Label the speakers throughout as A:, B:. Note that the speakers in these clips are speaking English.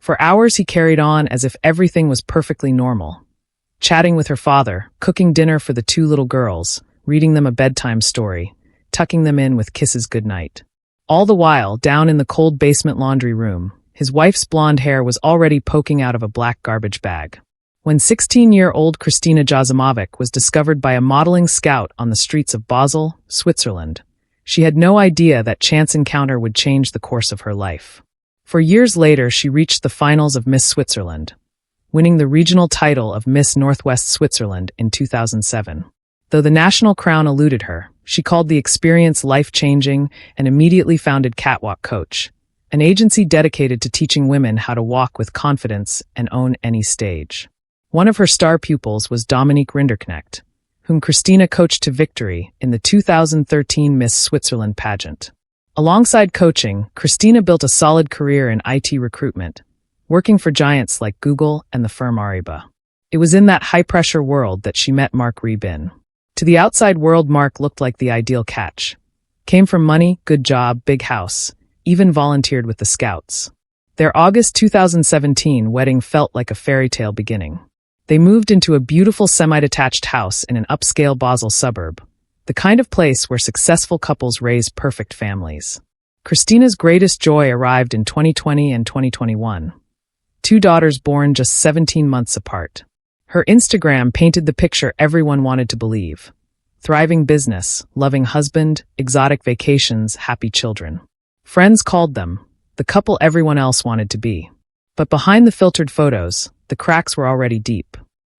A: For hours he carried on as if everything was perfectly normal. Chatting with her father, cooking dinner for the two little girls, reading them a bedtime story, tucking them in with kisses goodnight. All the while, down in the cold basement laundry room, his wife's blonde hair was already poking out of a black garbage bag. When 16-year-old Kristina Jazimovic was discovered by a modeling scout on the streets of Basel, Switzerland, she had no idea that chance encounter would change the course of her life. For years later, she reached the finals of Miss Switzerland, winning the regional title of Miss Northwest Switzerland in 2007. Though the national crown eluded her, she called the experience life-changing and immediately founded Catwalk Coach, an agency dedicated to teaching women how to walk with confidence and own any stage. One of her star pupils was Dominique Rinderknecht, whom Kristina coached to victory in the 2013 Miss Switzerland pageant. Alongside coaching, Kristina built a solid career in IT recruitment, working for giants like Google and the firm Ariba. It was in that high-pressure world that she met Mark Ribin. To the outside world, Mark looked like the ideal catch. Came from money, good job, big house, even volunteered with the Scouts. Their August 2017 wedding felt like a fairy tale beginning. They moved into a beautiful semi-detached house in an upscale Basel suburb, the kind of place where successful couples raise perfect families. Kristina's greatest joy arrived in 2020 and 2021. Two daughters born just 17 months apart. Her Instagram painted the picture everyone wanted to believe. Thriving business, loving husband, exotic vacations, happy children. Friends called them the couple everyone else wanted to be. But behind the filtered photos, the cracks were already deep.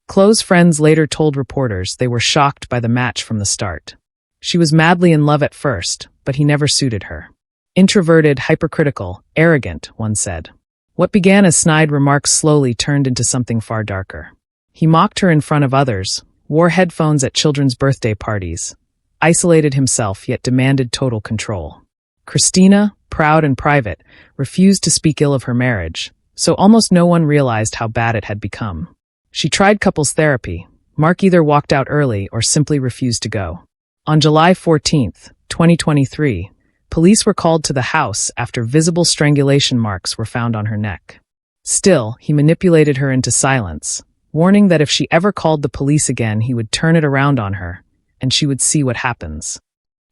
A: Close friends later told reporters they were shocked by the match from the start. She was madly in love at first, but he never suited her. Introverted, hypercritical, arrogant, one said. What began as snide remarks slowly turned into something far darker. He mocked her in front of others, wore headphones at children's birthday parties, isolated himself yet demanded total control. Kristina, proud and private, refused to speak ill of her marriage, so almost no one realized how bad it had become. She tried couples therapy. Mark either walked out early or simply refused to go. On July 14, 2023, police were called to the house after visible strangulation marks were found on her neck. Still, he manipulated her into silence, warning that if she ever called the police again, he would turn it around on her, and she would see what happens.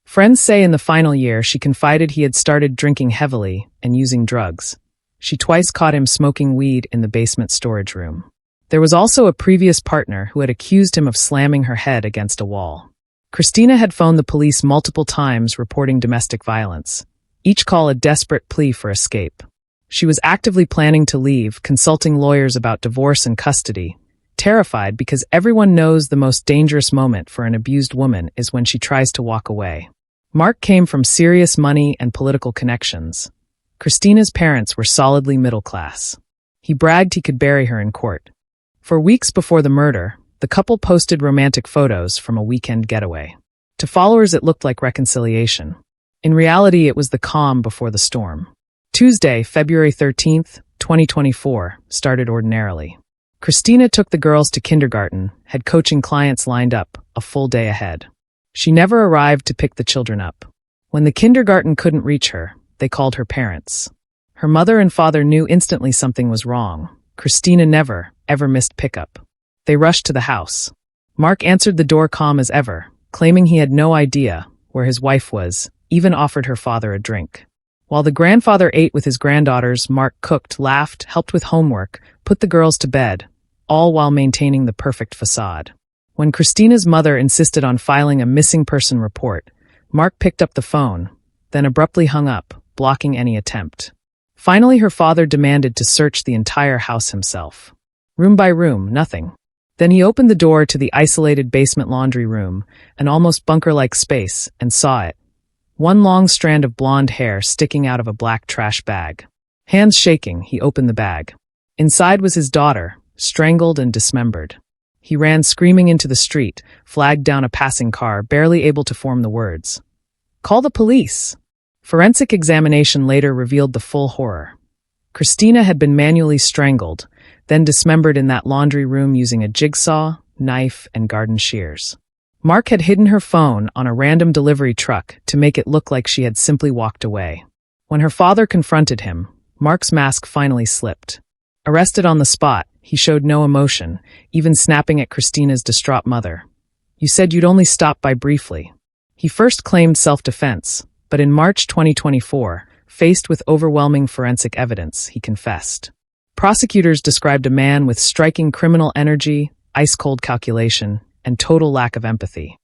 A: Friends say in the final year she confided he had started drinking heavily and using drugs. She twice caught him smoking weed in the basement storage room. There was also a previous partner who had accused him of slamming her head against a wall. Kristina had phoned the police multiple times reporting domestic violence, each call a desperate plea for escape. She was actively planning to leave, consulting lawyers about divorce and custody, terrified because everyone knows the most dangerous moment for an abused woman is when she tries to walk away. Mark came from serious money and political connections. Kristina's parents were solidly middle class. He bragged he could bury her in court. For weeks before the murder, the couple posted romantic photos from a weekend getaway. To followers, it looked like reconciliation. In reality, it was the calm before the storm. Tuesday, February 13, 2024, started ordinarily. Kristina took the girls to kindergarten, had coaching clients lined up, a full day ahead. She never arrived to pick the children up. When the kindergarten couldn't reach her, they called her parents. Her mother and father knew instantly something was wrong. Kristina never, ever missed pickup. They rushed to the house. Mark answered the door calm as ever, claiming he had no idea where his wife was, even offered her father a drink. While the grandfather ate with his granddaughters, Mark cooked, laughed, helped with homework, put the girls to bed, all while maintaining the perfect facade. When Kristina's mother insisted on filing a missing person report, Mark picked up the phone, then abruptly hung up, blocking any attempt. Finally, her father demanded to search the entire house himself. Room by room, nothing. Then he opened the door to the isolated basement laundry room, an almost bunker-like space, and saw it. One long strand of blonde hair sticking out of a black trash bag. Hands shaking, he opened the bag. Inside was his daughter, strangled and dismembered. He ran screaming into the street, flagged down a passing car, barely able to form the words. "Call the police!" Forensic examination later revealed the full horror. Kristina had been manually strangled, then dismembered in that laundry room using a jigsaw, knife, and garden shears. Mark had hidden her phone on a random delivery truck to make it look like she had simply walked away. When her father confronted him, Mark's mask finally slipped. Arrested on the spot, he showed no emotion, even snapping at Christina's distraught mother. You said you'd only stop by briefly. He first claimed self-defense, but in March 2024, faced with overwhelming forensic evidence, he confessed. Prosecutors described a man with striking criminal energy, ice-cold calculation, and total lack of empathy.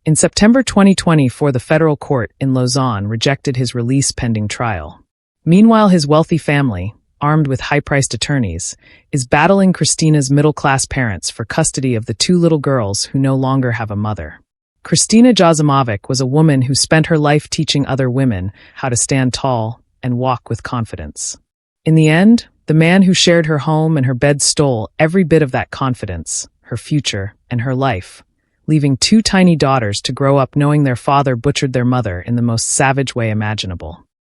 A: In September 2024, the federal court in Lausanne rejected his release pending trial. Meanwhile, his wealthy family, armed with high-priced attorneys, is battling Christina's middle-class parents for custody of the two little girls who no longer have a mother. Christina Jazimovic was a woman who spent her life teaching other women how to stand tall and walk with confidence. In the end, the man who shared her home and her bed stole every bit of that confidence, her future, and her life, leaving two tiny daughters to grow up knowing their father butchered their mother in the most savage way imaginable.